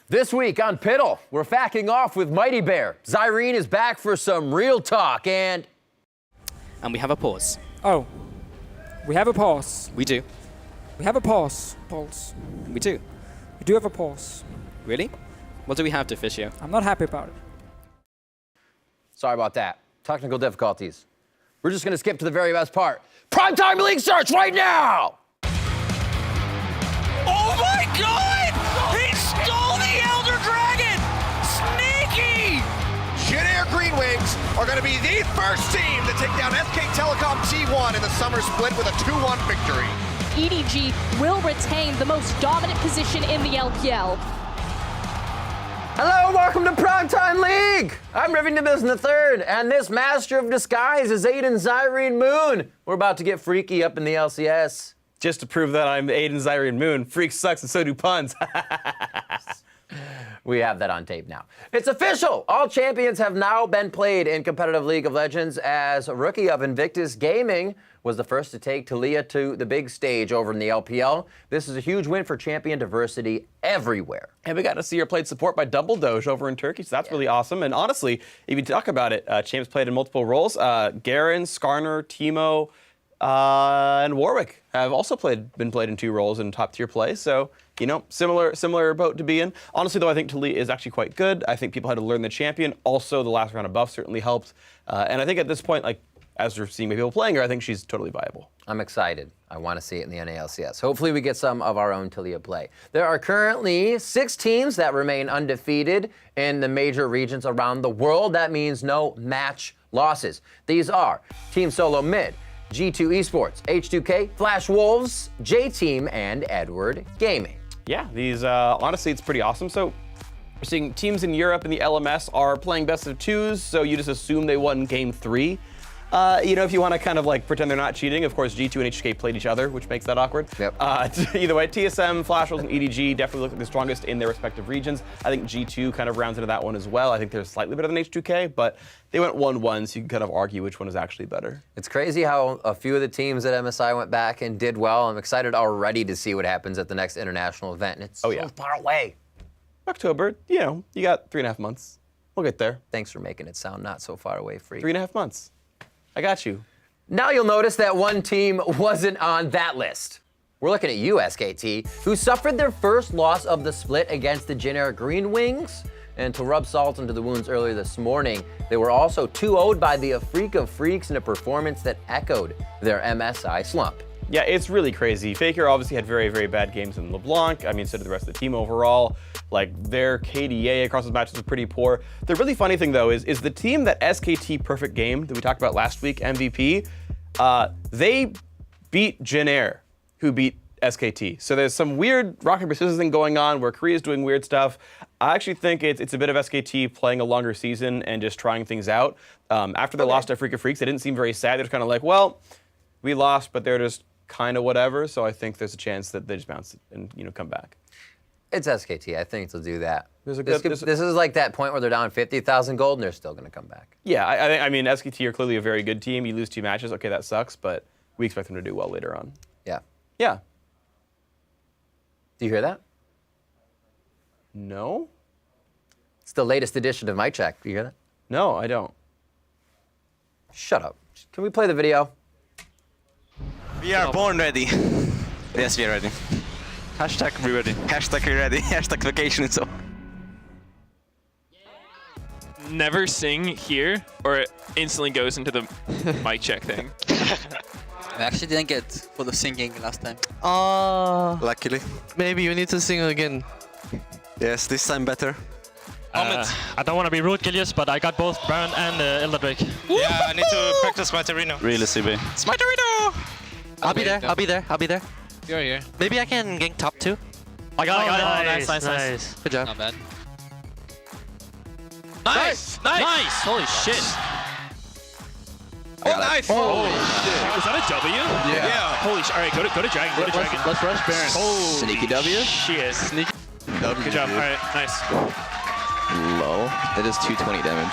This week on PTL, we're facking off with MightBear. Zyrene is back for some real talk, and we have a pause. Oh, we have a pause. We do. We have a pause. Pulse. We do. We do have a pause. Really? What do we have, Deficio? I'm not happy about it. sorry about that. Technical difficulties. We're just gonna skip to the very best part. Primetime League search right now! Oh my God! He stole the Elder Dragon! Sneaky! Jin-Air Green Wings are going to be the first team to take down SK Telecom T1 in the summer split with a 2-1 victory. EDG will retain the most dominant position in the LPL. Hello, welcome to Primetime League! I'm Rivington Business the Third, and this Master of Disguise is Aiden Zyrene Moon. We're about to get freaky up in the LCS. Just to prove that I'm Aiden Zyrene Moon. Freak sucks and so do puns. We have that on tape now. It's official! All champions have now been played in competitive League of Legends, as a rookie of Invictus Gaming was the first to take Talia to the big stage over in the LPL. This is a huge win for champion diversity everywhere. And we got to see her played support by Double Doge over in Turkey, so that's really awesome. And honestly, if you talk about it, Champs played in multiple roles. Garen, Skarner, Teemo, and Warwick have also been played in 2 roles in top tier play. So, you know, similar boat to be in. Honestly, though, I think Talia is actually quite good. I think people had to learn the champion. Also, the last round of buff certainly helped. And I think at this point, like, as we're seeing people playing her, I think she's totally viable. I'm excited. I want to see it in the NALCS. Hopefully we get some of our own Talia play. There are currently 6 teams that remain undefeated in the major regions around the world. That means no match losses. These are Team Solo Mid, G2 Esports, H2K, Flash Wolves, J-Team, and Edward Gaming. Yeah, these, honestly, it's pretty awesome. So we're seeing teams in Europe and the LMS are playing best of 2s, so you just assume they won game 3. You know, if you want to kind of like pretend they're not cheating, of course, G2 and HK played each other, which makes that awkward. Yep. Either way, TSM, Flash Wolves, and EDG definitely look like the strongest in their respective regions. I think G2 kind of rounds into that one as well. I think they're slightly better than H2K, but they went 1-1, so you can kind of argue which one is actually better. It's crazy how a few of the teams at MSI went back and did well. I'm excited already to see what happens at the next international event. And it's so far away. October, you know, you got 3.5 months. We'll get there. Thanks for making it sound not so far away, Freak. 3.5 months. I got you. Now you'll notice that one team wasn't on that list. We're looking at you, SKT, who suffered their first loss of the split against the Jin-Air Green Wings. And to rub salt into the wounds earlier this morning, they were also 2-0'd by the Freak of Freaks in a performance that echoed their MSI slump. Yeah, it's really crazy. Faker obviously had very, very bad games in LeBlanc. I mean, so did the rest of the team overall. Like, their KDA across the matches was pretty poor. The really funny thing, though, is the team that SKT Perfect Game that we talked about last week, MVP, they beat Jin-Air, who beat SKT. So there's some weird rock, paper, scissors thing going on where Korea's doing weird stuff. I actually think it's a bit of SKT playing a longer season and just trying things out. After they lost to Freak of Freaks, they didn't seem very sad. They're just kind of like, well, we lost, but they're just kind of whatever. So I think there's a chance that they just bounce and, you know, come back. It's SKT. I think they'll do that. This is like that point where they're down 50,000 gold and they're still going to come back. Yeah, I mean, SKT are clearly a very good team. You lose 2 matches, okay, that sucks, but we expect them to do well later on. Yeah. Yeah. Do you hear that? No? It's the latest edition of My Check. Do you hear that? No, I don't. Shut up. Can we play the video? We are born ready. Yes, we are ready. Hashtag we ready. Hashtag we ready. Hashtag vacation is over. Never sing here, or it instantly goes into the mic check thing. I actually didn't get full of singing last time. Luckily. Maybe you need to sing again. Yes, this time better. I don't want to be rude, Gilius, but I got both Baron and Elder Drake. Yeah, I need to practice my Torino. Really, CB. It's my Torino! I'll be there. You're here. Maybe I can gank top 2. I got it. Nice, Nice. Good job. Not bad. Nice! Holy shit. Oh, nice! Holy shit. Was that a W? Yeah. Holy shit. All right, go to Dragon. Go to Dragon. Let's rush Baron. Oh, Sneaky W? Shit. Sneaky W. Good job. All right, nice. Low. It is 220 damage.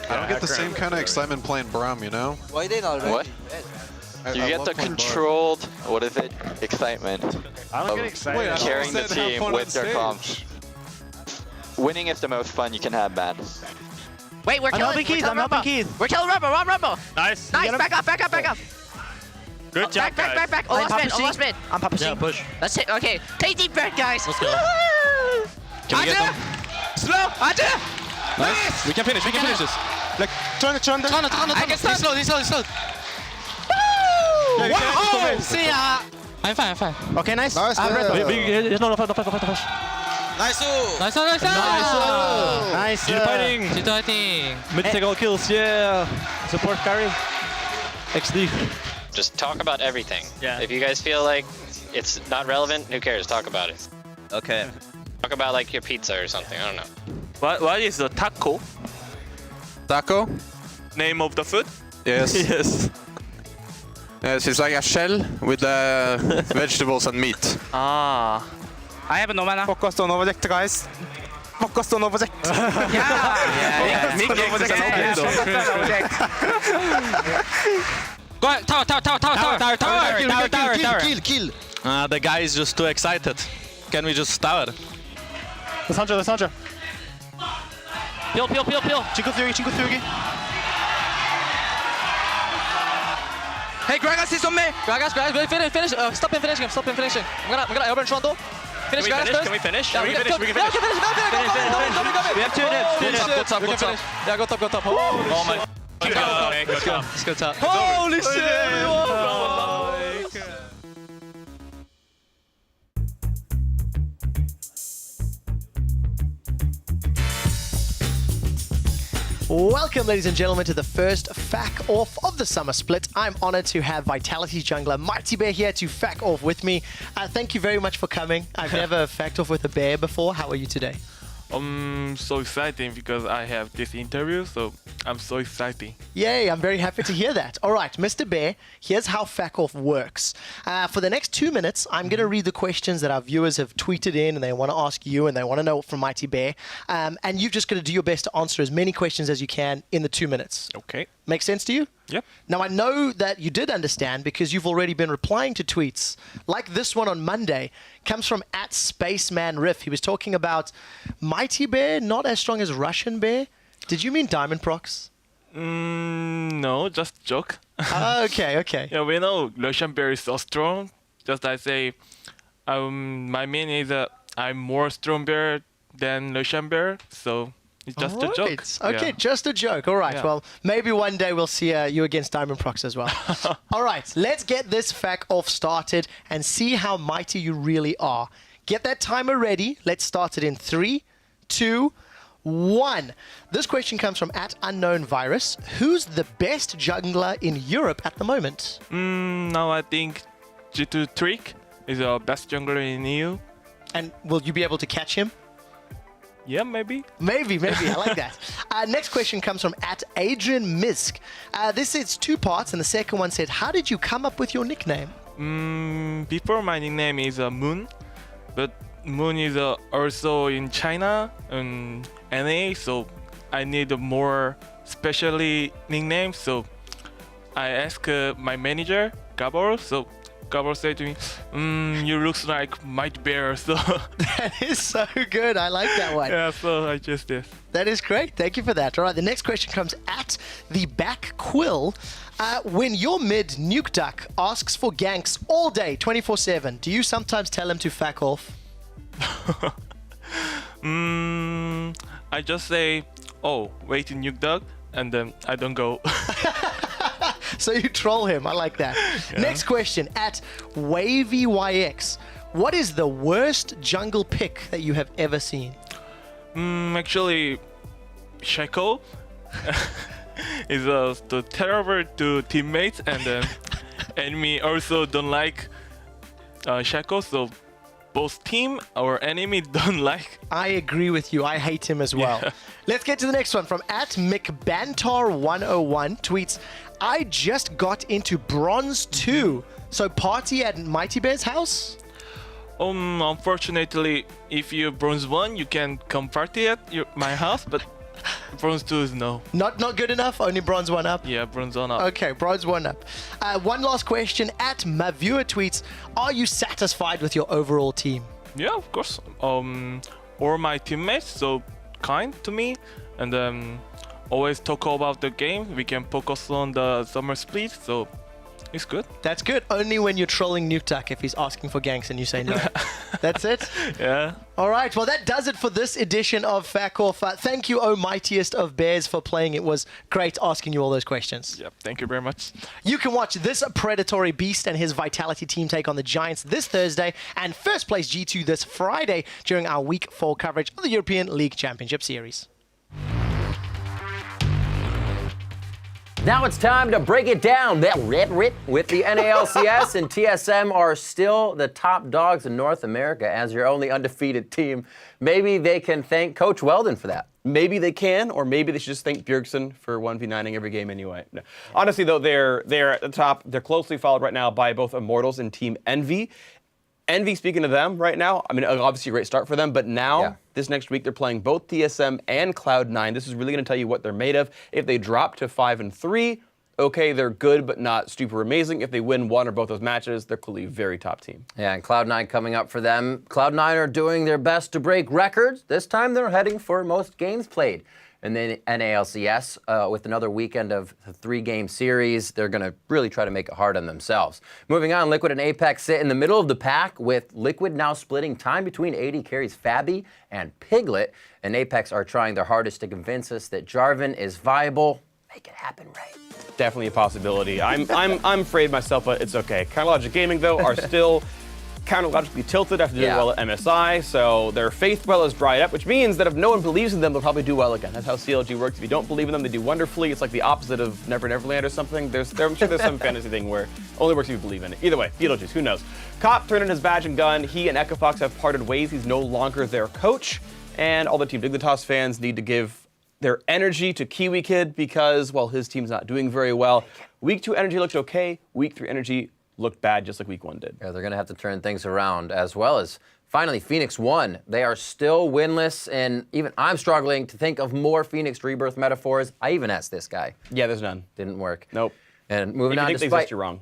I don't get the same kind of excitement playing Braum, you know? Why they not What? You get the controlled, what is it? Excitement. I don't get excited. Wait, Carrying the team with your comps. winning is the most fun you can have, man. Wait, we're killing Keith. I'm helping Keith. We're killing Rumble. Run Rumble. Nice. Nice. Back up. Back up. Back up. Good job, guys. Back. Almost mid. I'm Papa Yeah, push. That's it. Okay. Take deep breath, guys. Let's go. Can we get them? Slow. Nice. We can finish this. Like, turn it. I can stop. He's slow. Wow. See ya. I'm fine. Okay, nice. Nice. No, fight. Nice. Nice. Keep fighting. Mid take all kills, yeah. Support carry. XD. Just talk about everything. Yeah. If you guys feel like it's not relevant, who cares? Talk about it. Okay. Talk about like your pizza or something. I don't know. What is the taco? Taco? Name of the food? Yes. Yes. Yes, it's like a shell with vegetables and meat. Ah. I have no mana. Focus on object, guys. Focus on object. Yeah. Nick is an object. Go ahead. Tower. Kill. The guy is just too excited. Can we just tower? Let's hunter. Peel. Chinko Fury. Hey, Gragas is on me. Gragas, finish. Stop him finishing. I'm gonna elbow Toronto. Finish, Gragas first. Can we finish? Yeah, We can finish. Go. We have 2 minutes. Go top. Yeah, go top. Oh my. Let's go top. Holy shit! Welcome, ladies and gentlemen, to the first FAQ off of the summer split. I'm honored to have Vitality jungler MightBear here to FAQ off with me. Thank you very much for coming. I've never FAQed off with a bear before. How are you today? So exciting because I have this interview, so I'm so excited. Yay, I'm very happy to hear that. All right, Mr. Bear, here's how FAQ off works. For the next 2 minutes, I'm going to read the questions that our viewers have tweeted in and they want to ask you and they want to know from MightBear. And you've just got to do your best to answer as many questions as you can in the 2 minutes. Okay. Make sense to you? Yep. Now, I know that you did understand because you've already been replying to tweets like this one on Monday. Comes from @SpacemanRiff. He was talking about MightBear not as strong as Russian Bear. Did you mean Diamond Procs? No, just joke. Okay. Yeah, we know Russian Bear is so strong. Just I say, my mean is I'm more strong bear than Russian Bear, so it's just a joke. Okay, Yeah. just a joke. All right. Yeah. Well, maybe one day we'll see you against Diamond Procs as well. All right. Let's get this FAQ off started and see how mighty you really are. Get that timer ready. Let's start it in 3, 2, 1. This question comes from @UnknownVirus. Who's the best jungler in Europe at the moment? Now I think G2 Trick is the best jungler in EU. And will you be able to catch him? Yeah, maybe. Maybe. I like that. Next question comes from @AdrianMisk. This is 2 parts, and the second one said, how did you come up with your nickname? Before my nickname is Moon, but Moon is also in China and NA, so I need a more specially nickname. So I asked my manager, Gabor, so Gabor said to me, you looks like MightBear, so... That is so good. I like that one. Yeah, so I just did. That is great. Thank you for that. All right, the next question comes @TheBackQuill. When your mid Nuke Duck asks for ganks all day, 24/7, do you sometimes tell him to FAQ off? I just say, oh, wait to Nuke Duck, and then I don't go. So you troll him. I like that. Yeah. Next question @WavyYX. What is the worst jungle pick that you have ever seen? Actually, Shaco is the terrible to teammates, and then enemy also don't like Shaco, so both team or enemy don't like. I agree with you. I hate him as well. Yeah. Let's get to the next one from @McBantar101 tweets, I just got into Bronze 2, so party at MightBear's house? Unfortunately, if you're Bronze 1, you can come party at my house, but Bronze 2 is no. Not good enough? Only Bronze 1 up? Yeah, Bronze 1 up. Okay, Bronze 1 up. One last question @MaViewer tweets, are you satisfied with your overall team? Yeah, of course. all my teammates so kind to me, and always talk about the game. We can focus on the summer split, so it's good. That's good. Only when you're trolling Nuktak if he's asking for ganks and you say no. That's it? Yeah. All right, well, that does it for this edition of Fac Off. Thank you, oh mightiest of bears, for playing. It was great asking you all those questions. Yep, thank you very much. You can watch this predatory beast and his Vitality team take on the Giants this Thursday and first place G2 this Friday during our Week 4 coverage of the European League Championship Series. Now it's time to break it down. That with the NALCS and TSM are still the top dogs in North America as your only undefeated team. Maybe they can thank Coach Weldon for that. Maybe they can, or maybe they should just thank Bjergsen for 1v9ing every game anyway. No. Honestly, though, they're at the top. They're closely followed right now by both Immortals and Team Envy. Envy, speaking of them right now, I mean, obviously a great start for them, but now, this next week, they're playing both TSM and Cloud9. This is really going to tell you what they're made of. If they drop to 5-3, okay, they're good, but not super amazing. If they win one or both those matches, they're clearly a very top team. Yeah, and Cloud9 coming up for them. Cloud9 are doing their best to break records. This time they're heading for most games played. And then NALCS, with another weekend of the 3-game series, they're going to really try to make it hard on themselves. Moving on, Liquid and Apex sit in the middle of the pack, with Liquid now splitting time between AD carries Fabi and Piglet. And Apex are trying their hardest to convince us that Jarvan is viable. Make it happen, right? Definitely a possibility. I'm afraid myself, but it's okay. Counterlogic Gaming, though, are still counterlogically tilted after doing well at MSI, so their faith well is dried up, which means that if no one believes in them, they'll probably do well again. That's how CLG works. If you don't believe in them, they do wonderfully. It's like the opposite of Never Neverland or something. I'm sure there's some fantasy thing where it only works if you believe in it. Either way, Beetlejuice, who knows? Cop turned in his badge and gun. He and Echofox have parted ways. He's no longer their coach, and all the Team Dignitas fans need to give their energy to Kiwi Kid because, well, his team's not doing very well. Week 2 energy looked okay. Week 3 energy looked bad, just like Week 1 did. Yeah, they're going to have to turn things around, as well as finally Phoenix won. They are still winless, and even I'm struggling to think of more Phoenix Rebirth metaphors. I even asked this guy. Yeah, there's none. Didn't work. Nope. And moving on, despite you're wrong.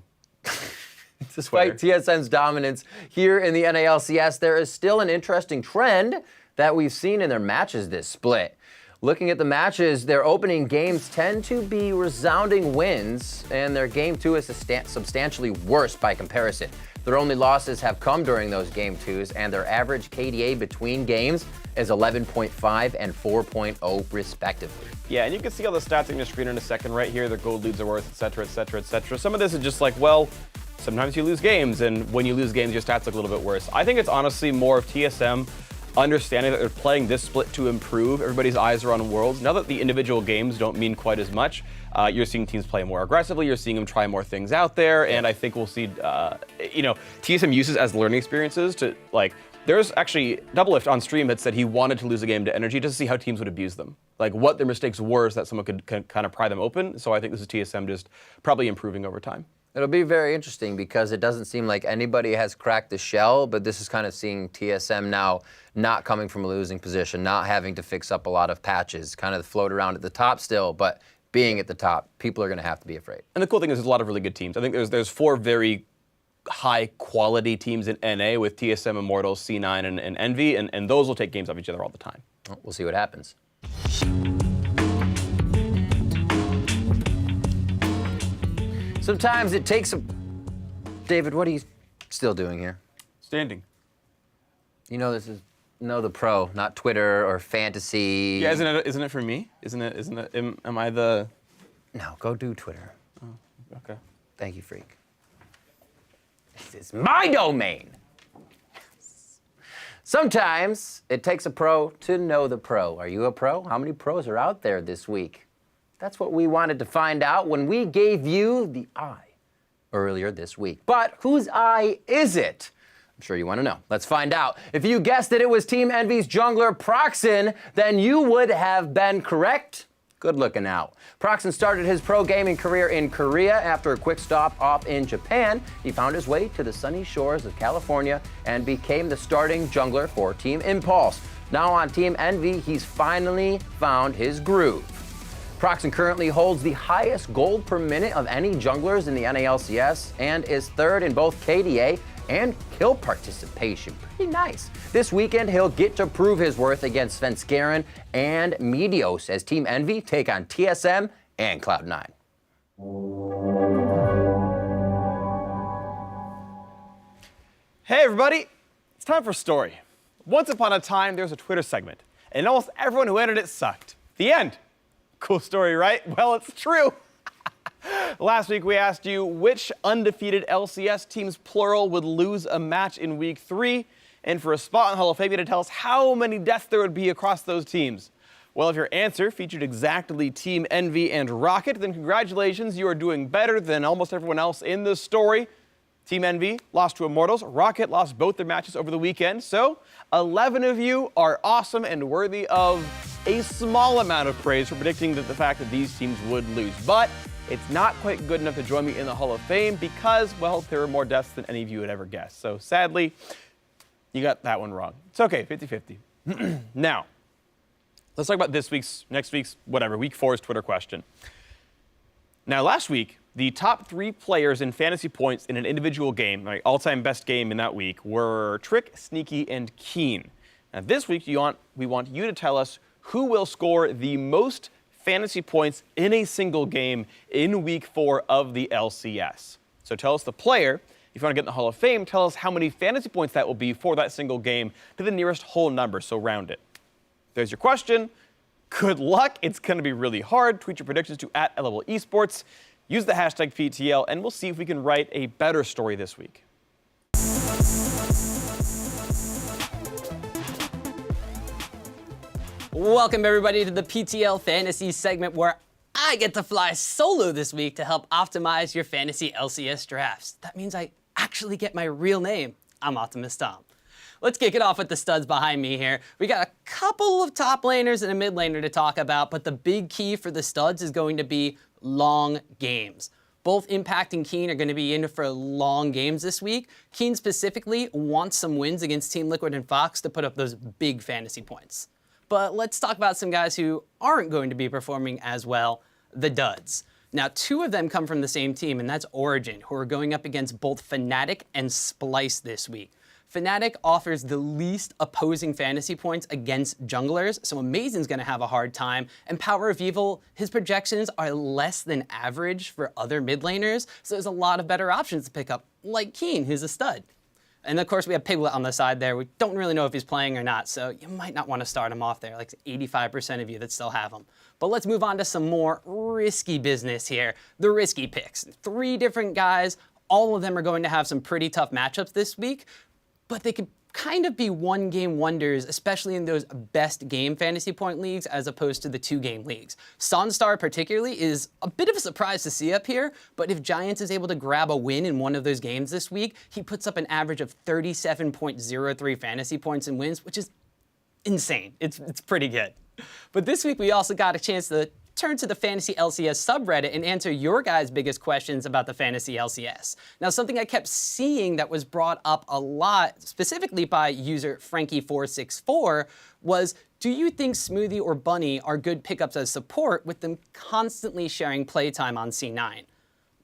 Despite TSM's dominance here in the NALCS, there is still an interesting trend that we've seen in their matches this split. Looking at the matches, their opening games tend to be resounding wins, and their Game 2 is substantially worse by comparison. Their only losses have come during those Game 2s, and their average KDA between games is 11.5 and 4.0 respectively. Yeah, and you can see all the stats on your screen in a second right here. Their gold leads are worth, etc., etc., etc. Some of this is just like, well, sometimes you lose games, and when you lose games, your stats look a little bit worse. I think it's honestly more of TSM understanding that they're playing this split to improve. Everybody's eyes are on Worlds. Now that the individual games don't mean quite as much, you're seeing teams play more aggressively. You're seeing them try more things out there, and I think we'll see, TSM uses as learning experiences to, like, there's actually, Doublelift on stream had said he wanted to lose a game to Energy just to see how teams would abuse them. Like, what their mistakes were so that someone could kind of pry them open. So I think this is TSM just probably improving over time. It'll be very interesting because it doesn't seem like anybody has cracked the shell, but this is kind of seeing TSM now not coming from a losing position, not having to fix up a lot of patches, kind of float around at the top still, but being at the top, people are going to have to be afraid. And the cool thing is there's a lot of really good teams. I think there's 4 very high quality teams in NA with TSM, Immortals, C9, and Envy, and those will take games off each other all the time. Well, we'll see what happens. Sometimes it takes a... David, what are you still doing here? Standing. You know this is the pro, not Twitter or fantasy. Yeah, isn't it for me? Isn't it? Am I the? No, go do Twitter. Oh, okay. Thank you, freak. This is my domain. Sometimes it takes a pro to know the pro. Are you a pro? How many pros are out there this week? That's what we wanted to find out when we gave you the eye earlier this week. But whose eye is it? I'm sure you want to know. Let's find out. If you guessed that it was Team Envy's jungler Proxen, then you would have been correct. Good looking out. Proxen started his pro gaming career in Korea after a quick stop off in Japan. He found his way to the sunny shores of California and became the starting jungler for Team Impulse. Now on Team Envy, he's finally found his groove. Proxen currently holds the highest gold per minute of any junglers in the NALCS and is third in both KDA and kill participation. Pretty nice. This weekend, he'll get to prove his worth against Svenskeren and Meteos as Team Envy take on TSM and Cloud9. Hey everybody, it's time for a story. Once upon a time, there was a Twitter segment, and almost everyone who entered it sucked. The end. Cool story, right? Well, it's true. Last week, we asked you which undefeated LCS teams, plural, would lose a match in Week 3, and for a spot in the Hall of Fame, you had to tell us how many deaths there would be across those teams. Well, if your answer featured exactly Team Envy and Rocket, then congratulations, you are doing better than almost everyone else in this story. Team Envy lost to Immortals. Rocket lost both their matches over the weekend. So 11 of you are awesome and worthy of a small amount of praise for predicting the fact that these teams would lose. But it's not quite good enough to join me in the Hall of Fame because, well, there are more deaths than any of you would ever guess. So sadly, you got that one wrong. It's okay, 50-50. Now, let's talk about next week's, whatever, Week 4's Twitter question. Now, last week, the top 3 players in fantasy points in an individual game, my all-time best game in that week, were Trick, Sneaky, and Keen. Now, this week, we want you to tell us who will score the most fantasy points in a single game in Week 4 of the LCS. So tell us the player. If you want to get in the Hall of Fame, tell us how many fantasy points that will be for that single game to the nearest whole number, so round it. There's your question. Good luck. It's going to be really hard. Tweet your predictions to @LevelEsports. Use the hashtag PTL, and we'll see if we can write a better story this week. Welcome, everybody, to the PTL Fantasy segment where I get to fly solo this week to help optimize your fantasy LCS drafts. That means I actually get my real name. I'm Optimus Tom. Let's kick it off with the studs behind me here. We got a couple of top laners and a mid laner to talk about, but the big key for the studs is going to be long games. Both Impact and Keen are going to be in for long games this week. Keen specifically wants some wins against Team Liquid and Fox to put up those big fantasy points. But let's talk about some guys who aren't going to be performing as well, the duds. Now, 2 of them come from the same team, and that's Origin, who are going up against both Fnatic and Splice this week. Fnatic offers the least opposing fantasy points against junglers, so Amazin's going to have a hard time. And Power of Evil, his projections are less than average for other mid laners, so there's a lot of better options to pick up, like Keen, who's a stud. And of course, we have Piglet on the side there. We don't really know if he's playing or not, so you might not want to start him off there, like 85% of you that still have him. But let's move on to some more risky business here, the risky picks. 3 different guys, all of them are going to have some pretty tough matchups this week, but they could kind of be one-game wonders, especially in those best game fantasy point leagues as opposed to the 2-game leagues. Sunstar particularly is a bit of a surprise to see up here, but if Giants is able to grab a win in one of those games this week, he puts up an average of 37.03 fantasy points and wins, which is insane. It's pretty good. But this week we also got a chance to turn to the Fantasy LCS subreddit and answer your guys' biggest questions about the Fantasy LCS. Now, something I kept seeing that was brought up a lot, specifically by user Frankie464, was, do you think Smoothie or Bunny are good pickups as support with them constantly sharing playtime on C9?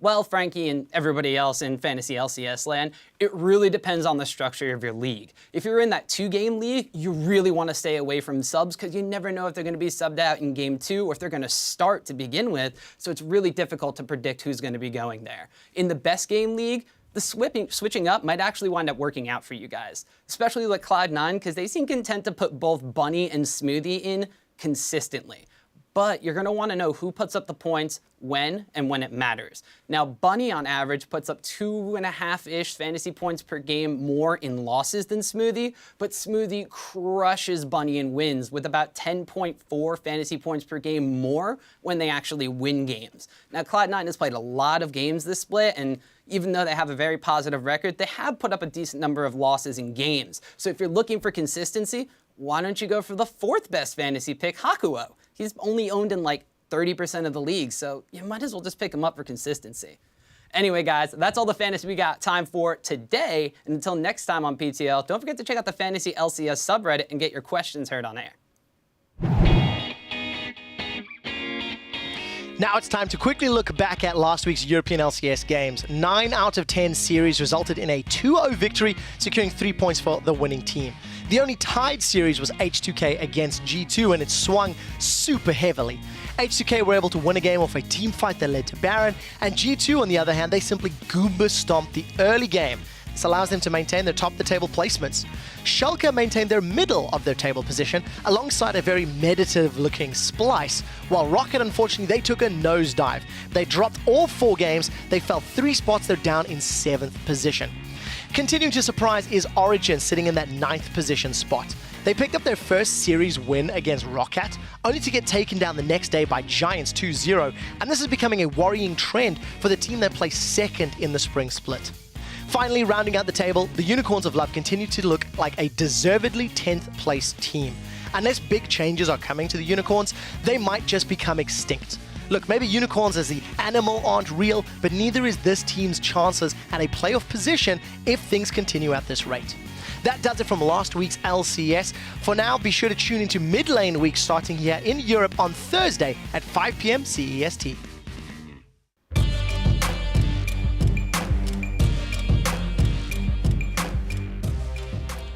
Well, Frankie and everybody else in Fantasy LCS land, it really depends on the structure of your league. If you're in that 2-game league, you really want to stay away from subs because you never know if they're going to be subbed out in game 2 or if they're going to start to begin with, so it's really difficult to predict who's going to be going there. In the best game league, the switching up might actually wind up working out for you guys, especially like Cloud9, because they seem content to put both Bunny and Smoothie in consistently. But you're going to want to know who puts up the points when and when it matters. Now, Bunny on average puts up 2.5-ish fantasy points per game more in losses than Smoothie, but Smoothie crushes Bunny in wins with about 10.4 fantasy points per game more when they actually win games. Now, Cloud9 has played a lot of games this split, and even though they have a very positive record, they have put up a decent number of losses in games. So if you're looking for consistency, why don't you go for the 4th best fantasy pick, Hakuo? He's only owned in like 30% of the league, so you might as well just pick him up for consistency. Anyway, guys, that's all the fantasy we got time for today. And until next time on PTL, don't forget to check out the Fantasy LCS subreddit and get your questions heard on air. Now it's time to quickly look back at last week's European LCS games. 9 out of 10 series resulted in a 2-0 victory, securing 3 points for the winning team. The only tied series was H2K against G2, and it swung super heavily. H2K were able to win a game off a team fight that led to Baron, and G2, on the other hand, they simply Goomba stomped the early game. This allows them to maintain their top-of-the-table placements. Schalke maintained their middle of their table position alongside a very meditative-looking Splice, while Rocket, unfortunately, they took a nosedive. They dropped all 4 games, they fell 3 spots, they're down in 7th position. Continuing to surprise is Origin sitting in that 9th position spot. They picked up their first series win against Roccat, only to get taken down the next day by Giants 2-0, and this is becoming a worrying trend for the team that placed 2nd in the spring split. Finally, rounding out the table, the Unicorns of Love continue to look like a deservedly 10th place team. Unless big changes are coming to the Unicorns, they might just become extinct. Look, maybe Unicorns as the animal aren't real, but neither is this team's chances at a playoff position if things continue at this rate. That does it from last week's LCS. For now, be sure to tune into Mid Lane Week starting here in Europe on Thursday at 5 p.m. CEST.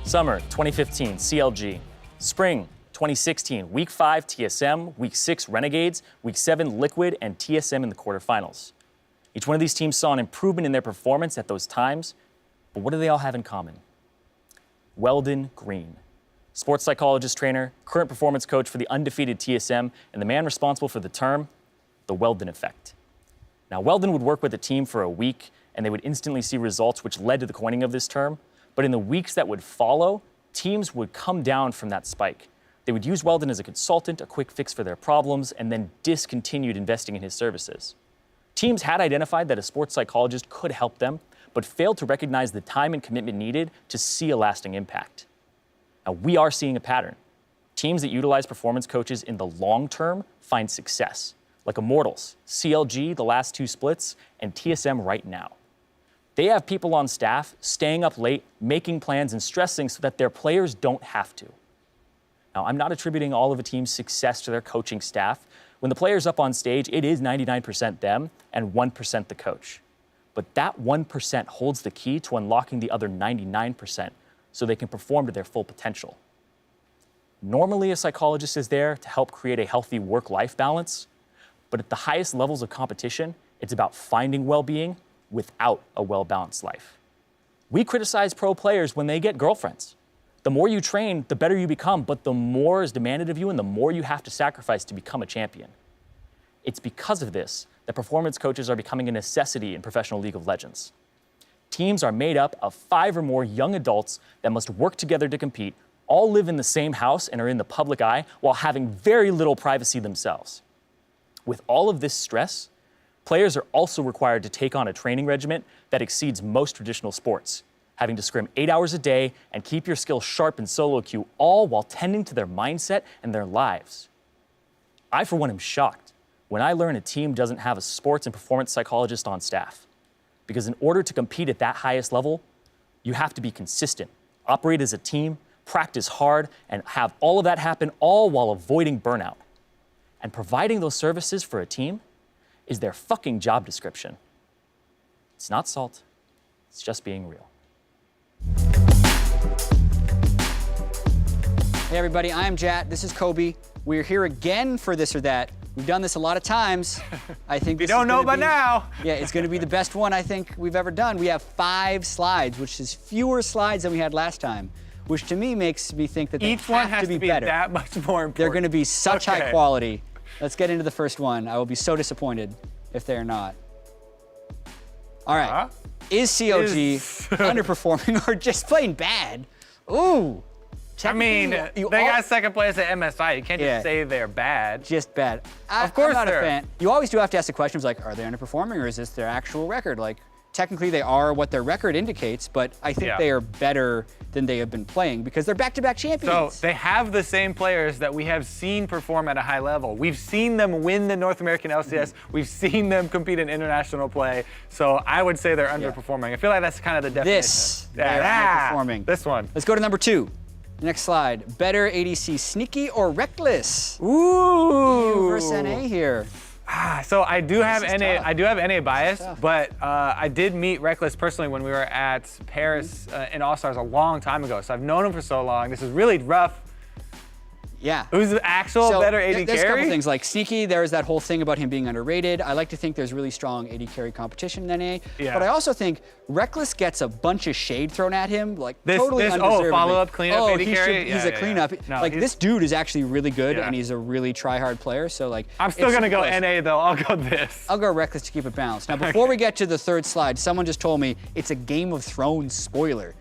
Summer 2015 CLG. Spring 2016 Week 5 TSM, Week 6 Renegades, Week 7 Liquid, and TSM in the quarterfinals. Each one of these teams saw an improvement in their performance at those times, but what do they all have in common? Weldon Green, sports psychologist trainer, current performance coach for the undefeated TSM, and the man responsible for the term, the Weldon effect. Now, Weldon would work with the team for a week, and they would instantly see results which led to the coining of this term. But in the weeks that would follow, teams would come down from that spike. They would use Weldon as a consultant, a quick fix for their problems, and then discontinued investing in his services. Teams had identified that a sports psychologist could help them, but failed to recognize the time and commitment needed to see a lasting impact. Now, we are seeing a pattern. Teams that utilize performance coaches in the long term find success, like Immortals, CLG, the last 2 splits, and TSM right now. They have people on staff staying up late, making plans and stressing so that their players don't have to. Now, I'm not attributing all of a team's success to their coaching staff. When the player's up on stage, it is 99% them and 1% the coach. But that 1% holds the key to unlocking the other 99% so they can perform to their full potential. Normally, a psychologist is there to help create a healthy work-life balance, but at the highest levels of competition, it's about finding well-being without a well-balanced life. We criticize pro players when they get girlfriends. The more you train, the better you become, but the more is demanded of you and the more you have to sacrifice to become a champion. It's because of this that performance coaches are becoming a necessity in professional League of Legends. Teams are made up of 5 or more young adults that must work together to compete, all live in the same house and are in the public eye while having very little privacy themselves. With all of this stress, players are also required to take on a training regimen that exceeds most traditional sports, having to scrim 8 hours a day and keep your skills sharp in solo queue, all while tending to their mindset and their lives. I, for one, am shocked when I learn a team doesn't have a sports and performance psychologist on staff. Because in order to compete at that highest level, you have to be consistent, operate as a team, practice hard, and have all of that happen all while avoiding burnout. And providing those services for a team is their fucking job description. It's not salt, it's just being real. Hey everybody, I'm Jat, this is Kobe. We're here again for This or That. We've done this a lot of times. I think you don't know by now. Yeah, it's gonna be the best one I think we've ever done. We have 5 slides, which is fewer slides than we had last time, which to me makes me think that each one has to be better. That much more important. They're gonna be such high quality. Let's get into the first one. I will be so disappointed if they're not. All right. Is COG underperforming or just plain bad? Ooh. I mean, they got second place at MSI. You can't just say they're bad. Just bad. Of course I'm not they're a fan. You always do have to ask the questions like, are they underperforming or is this their actual record? Like, technically they are what their record indicates, but I think they are better than they have been playing because they're back-to-back champions. So they have the same players that we have seen perform at a high level. We've seen them win the North American LCS. We've seen them compete in international play. So I would say they're underperforming. I feel like that's kind of the definition. They're underperforming. This one. Let's go to number 2. Next slide. Better ADC, Sneaky or Reckless? Ooh. EU versus NA here. So I do have NA bias, but I did meet Reckless personally when we were at Paris in All-Stars a long time ago. So I've known him for so long. This is really rough. Yeah. Who's the actual better AD There's a carry? couple things, like Sneaky, there's that whole thing about him being underrated. I like to think there's really strong AD carry competition in NA. Yeah. But I also think Reckless gets a bunch of shade thrown at him, like totally undeservedly. Follow-up cleanup AD carry? He's a cleanup. No, like, this dude is actually really good, Yeah. and he's a really try-hard player, so like... I'm still gonna go NA though, I'll go this. I'll go Reckless to keep it balanced. Now, before we get to the third slide, someone just told me it's a Game of Thrones spoiler,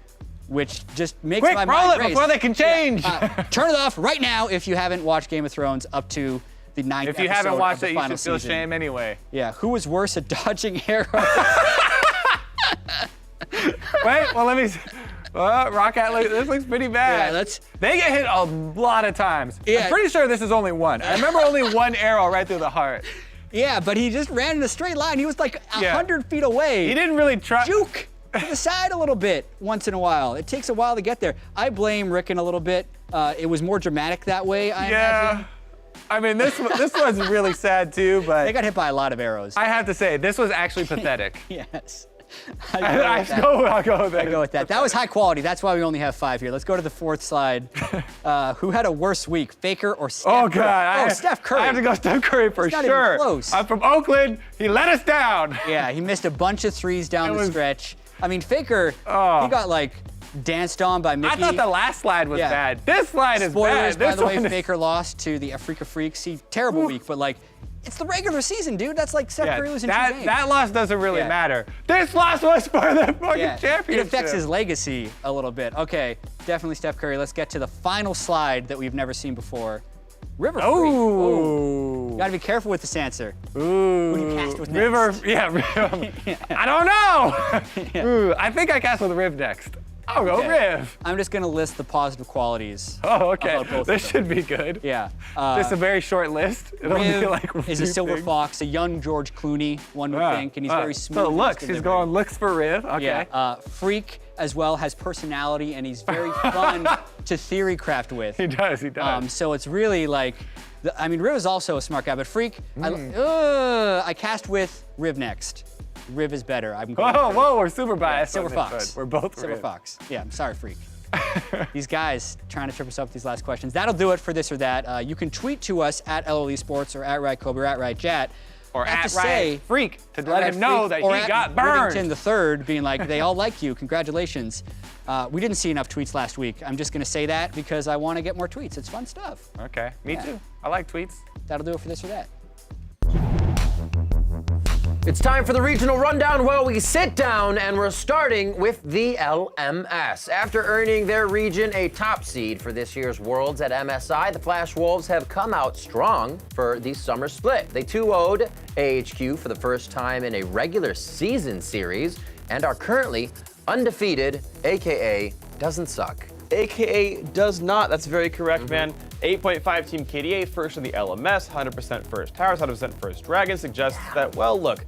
which just makes my mind roll it race. before they can change. Yeah. Turn it off right now if you haven't watched Game of Thrones up to the 9th episode. If you haven't watched it, you final should feel season. shame anyway. Yeah, who was worse at dodging arrows? Wait, well, let me. Rocket, this looks pretty bad. Yeah, They get hit a lot of times. Yeah. I'm pretty sure this is only one. I remember only one arrow right through the heart. Yeah, but he just ran in a straight line. He was like 100 feet away. He didn't really try. Juke to the side a little bit once in a while. It takes a while to get there. I blame Rickon a little bit. It was more dramatic that way, I imagine. I mean, this was really sad too, but... They got hit by a lot of arrows. I have to say, this was actually pathetic. Yes. I'll go with that. I go with that. That was high quality. That's why we only have 5 here. Let's go to the fourth slide. Who had a worse week, Faker or Steph Oh, Curry? God. Steph Curry. I have to go Steph Curry for It's not sure. even close. I'm from Oakland. He let us down. Yeah, he missed a bunch of threes down the stretch. I mean, Faker, he got like danced on by Mickey. I thought the last slide was bad. This slide is Spoilers, bad. by This the way, one is... Faker lost to the Africa Freaks. Terrible week, but like, it's the regular season, dude. That's like Steph Curry losing 2 games. That loss doesn't really matter. This loss was for the fucking championship. It affects his legacy a little bit. Okay, definitely Steph Curry. Let's get to the final slide that we've never seen before. River Freak. Ooh. You gotta be careful with this answer. Ooh. Who do you cast with next? River, I don't know. Ooh, I think I cast with Riv next. I'll go Riv. I'm just gonna list the positive qualities. Oh, okay. About both This of them. should be good. Yeah. Just a very short list. It'll Riv be like is a two silver things. fox, a young George Clooney, one would think, and he's very smooth. So in his looks, he's delivery. going looks for Riv. Okay. Yeah. Freak as well has personality, and he's very fun to theory craft with. He does. So it's really like, I mean, Riv is also a smart guy, but Freak, I cast with Riv next. Riv is better. I'm going Whoa, we're super biased. Silver on Fox. this one. We're both Silver Riv. Fox. Yeah, I'm sorry, Freak. These guys trying to trip us up with these last questions. That'll do it for this or that. You can tweet to us at LOL Esports or at RightCobe or at RightJat. Or I have at to say, Riot Freak to let him know that or he at got burned. Rivington the Third, being like, they all like you. Congratulations. We didn't see enough tweets last week. I'm just going to say that because I want to get more tweets. It's fun stuff. Okay, me too. I like tweets. That'll do it for this or that. It's time for the regional rundown where we sit down, and we're starting with the LMS. After earning their region a top seed for this year's Worlds at MSI, the Flash Wolves have come out strong for the summer split. They 2-0'd AHQ for the first time in a regular season series and are currently undefeated, aka doesn't suck. AKA does not. That's very correct, man. 8.5 Team KDA, first in the LMS, 100% first Towers, 100% first Dragon, suggests that, well, look,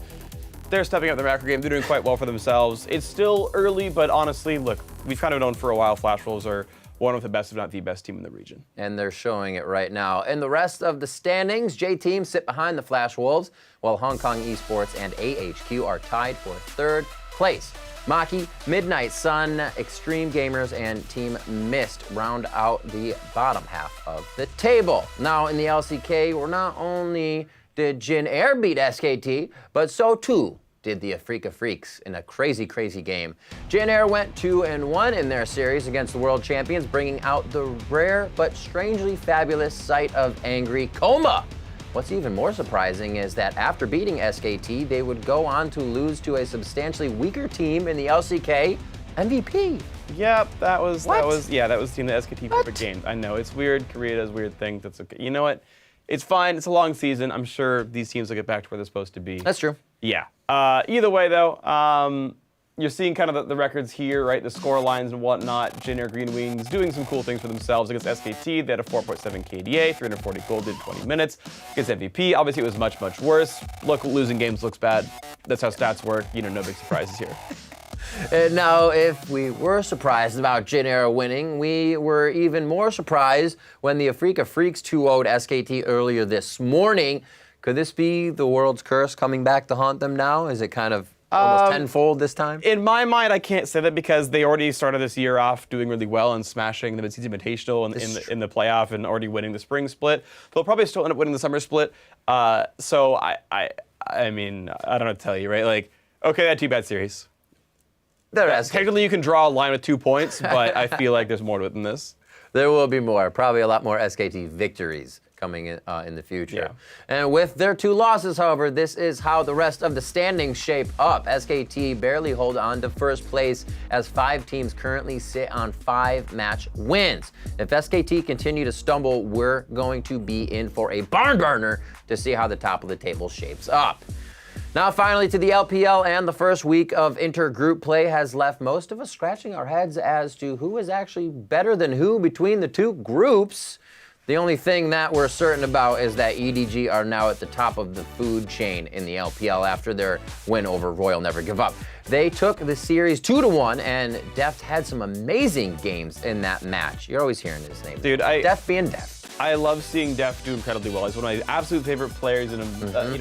they're stepping up their macro game. They're doing quite well for themselves. It's still early, but honestly, look, we've kind of known for a while Flash Wolves are one of the best, if not the best team in the region. And they're showing it right now. In the rest of the standings, J-Team sit behind the Flash Wolves, while Hong Kong Esports and AHQ are tied for third place. Maki, Midnight Sun, Extreme Gamers, and Team Mist round out the bottom half of the table. Now in the LCK, where not only did Jin Air beat SKT, but so too did the Africa Freaks in a crazy, crazy game. Jin Air went 2-1 in their series against the world champions, bringing out the rare but strangely fabulous sight of Angry Coma. What's even more surprising is that after beating SKT, they would go on to lose to a substantially weaker team in the LCK, MVP. Yep, that was team the SKT perfect game. I know, it's weird. Korea does weird things. That's okay. You know what? It's fine. It's a long season. I'm sure these teams will get back to where they're supposed to be. That's true. Yeah. Either way, though, you're seeing kind of the records here, right? The score lines and whatnot. Jin Air Green Wings doing some cool things for themselves against SKT. They had a 4.7 KDA, 340 gold in 20 minutes. Against MVP, obviously it was much, much worse. Look, losing games looks bad. That's how stats work. You know, no big surprises here. And now, if we were surprised about Jin Air winning, we were even more surprised when the Africa Freaks 2-0'd SKT earlier this morning. Could this be the world's curse coming back to haunt them now? Is it kind of almost tenfold this time? In my mind, I can't say that because they already started this year off doing really well and smashing the mid-season invitational in the playoff and already winning the spring split. They'll probably still end up winning the summer split. So I mean, I don't know what to tell you, right? Like, okay, that 2 bad series. Technically, you can draw a line with 2 points, but I feel like there's more to it than this. There will be more, probably a lot more SKT victories coming in the future. Yeah. And with their 2 losses, however, this is how the rest of the standings shape up. SKT barely hold on to first place as 5 teams currently sit on 5 match wins. If SKT continue to stumble, we're going to be in for a barn burner to see how the top of the table shapes up. Now finally to the LPL, and the first week of inter-group play has left most of us scratching our heads as to who is actually better than who between the 2 groups. The only thing that we're certain about is that EDG are now at the top of the food chain in the LPL after their win over Royal Never Give Up. They took the series 2-1, and Deft had some amazing games in that match. You're always hearing his name. Dude, Deft being Deft. I love seeing Def do incredibly well. He's one of my absolute favorite players and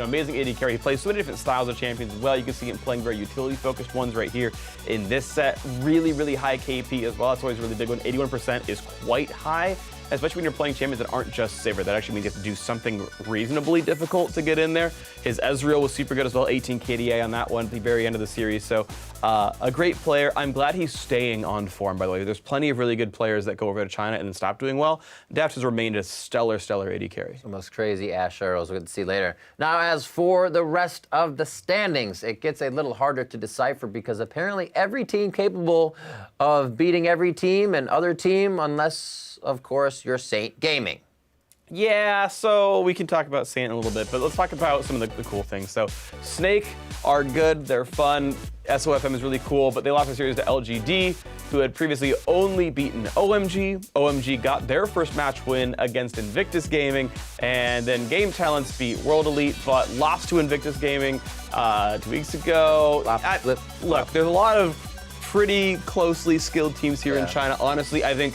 amazing AD carry. He plays so many different styles of champions as well. You can see him playing very utility-focused ones right here in this set. Really, really high KP as well. That's always a really big one. 81% is quite high, especially when you're playing champions that aren't just Saber. That actually means you have to do something reasonably difficult to get in there. His Ezreal was super good as well, 18 KDA on that one at the very end of the series. So a great player. I'm glad he's staying on form, by the way. There's plenty of really good players that go over to China and then stop doing well. Deft has remained a stellar AD carry. The most crazy Ashe arrows we'll get to see later. Now, as for the rest of the standings, it gets a little harder to decipher because apparently every team capable of beating every team and other team, unless, of course, you're Saint Gaming. Yeah, so we can talk about Saint in a little bit, but let's talk about some of the cool things. So Snake are good, they're fun. SOFM is really cool, but they lost the series to LGD, who had previously only beaten OMG. OMG got their first match win against Invictus Gaming, and then Game Talents beat World Elite, but lost to Invictus Gaming 2 weeks ago. Look, there's a lot of pretty closely skilled teams here in China. Honestly, I think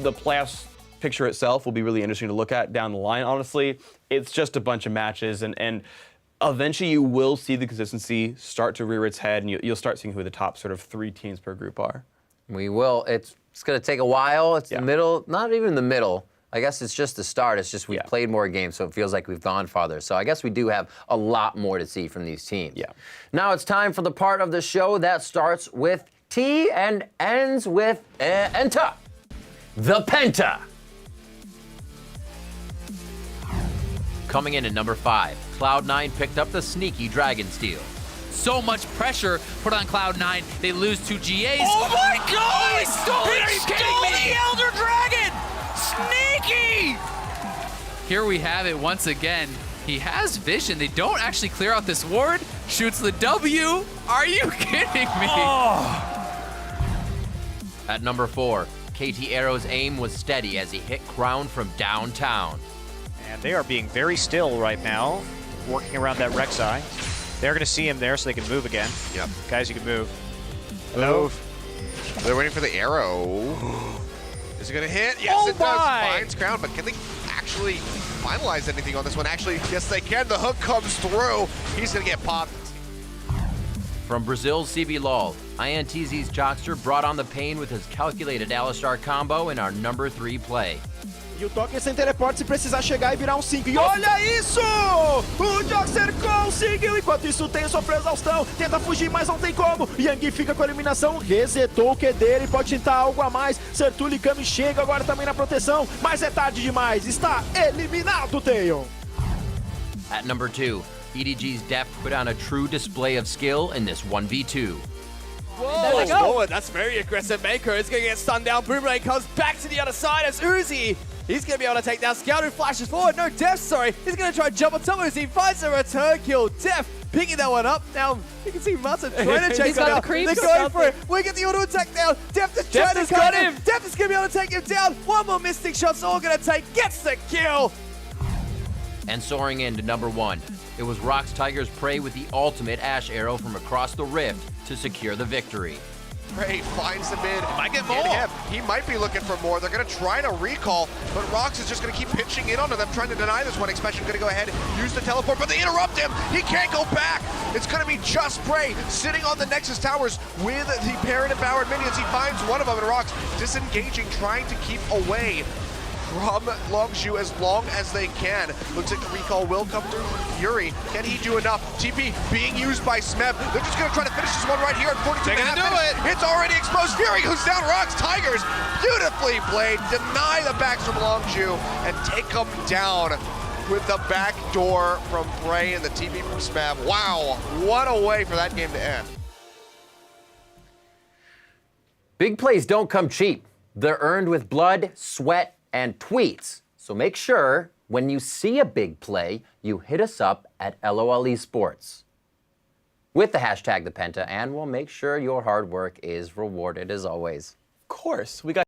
the playoffs picture itself will be really interesting to look at down the line. Honestly, it's just a bunch of matches, and eventually you will see the consistency start to rear its head, and you'll start seeing who the top sort of 3 teams per group are. We will. It's going to take a while. It's the middle, not even the middle. I guess it's just the start. It's just we've played more games, so it feels like we've gone farther. So I guess we do have a lot more to see from these teams. Yeah. Now it's time for the part of the show that starts with T and ends with Enta. The Penta. Coming in at number 5, Cloud9 picked up the sneaky Dragon Steel. So much pressure put on Cloud9. They lose 2 GAs. Oh my God! He stole it! Are you kidding me? The Elder Dragon! Sneaky! Here we have it once again. He has vision. They don't actually clear out this ward. Shoots the W. Are you kidding me? At number 4, KT Arrow's aim was steady as he hit Crown from downtown. And they are being very still right now, working around that Rek'Sai. They're going to see him there so they can move again. Yep. Guys, you can move. Move. They're waiting for the arrow. Is it going to hit? Yes, it does. Finds Crown, but can they actually finalize anything on this one? Actually, yes, they can. The hook comes through. He's going to get popped. From Brazil's CB LOL, INTZ's Jockster brought on the pain with his calculated Alistar combo in our number 3 play. E o Token sem teleporte se precisar chegar e virar 5. E olha isso! O Jockster conseguiu. Enquanto isso tem sofreu exaustão. Tenta fugir, mas não tem como. Yang fica com a eliminação. Resetou o Q dele. Pode tentar algo a mais. Sertuli Kami chega agora também na proteção. Mas é tarde demais. Está eliminado, Tail. At number 2, EDG's Deft put on a true display of skill in this 1v2. Whoa, forward. That's very aggressive. Maker is going to get stunned down. Boomerang comes back to the other side as Uzi. He's going to be able to take down Scout, who flashes forward. No, Def, sorry. He's going to try and jump on top of Uzi. Finds a return kill. Def picking that one up. Now, you can see Mata trying to chase him down. They're going for it. We get the auto attack down. Def is trying to cut him. Def is going to be able to take him down. One more Mystic Shot's all going to take. Gets the kill. And soaring into number 1, it was Rox Tiger's Prey with the ultimate Ashe arrow from across the rift to secure the victory. Ray finds the mid. Might get more. He might be looking for more. They're going to try to recall, but Rox is just going to keep pitching in onto them, trying to deny this one. Expression going to go ahead, use the teleport, but they interrupt him. He can't go back. It's going to be just Bray sitting on the Nexus Towers with the Parent and Powered minions. He finds one of them, and Rox disengaging, trying to keep away from Longzhu as long as they can. Looks like the recall will come through Yuri. Can he do enough? TP being used by Smeb. They're just going to try to finish this one right here at 42 They're and a gonna half do minutes. It's already exposed. Fury goes down. Rox Tigers beautifully played. Deny the backs from Longzhu and take them down with the back door from Bray and the TP from Smeb. Wow, what a way for that game to end. Big plays don't come cheap. They're earned with blood, sweat, and tweets. So make sure when you see a big play, you hit us up at LOL Esports with the hashtag #ThePenta, and we'll make sure your hard work is rewarded as always. Of course, we got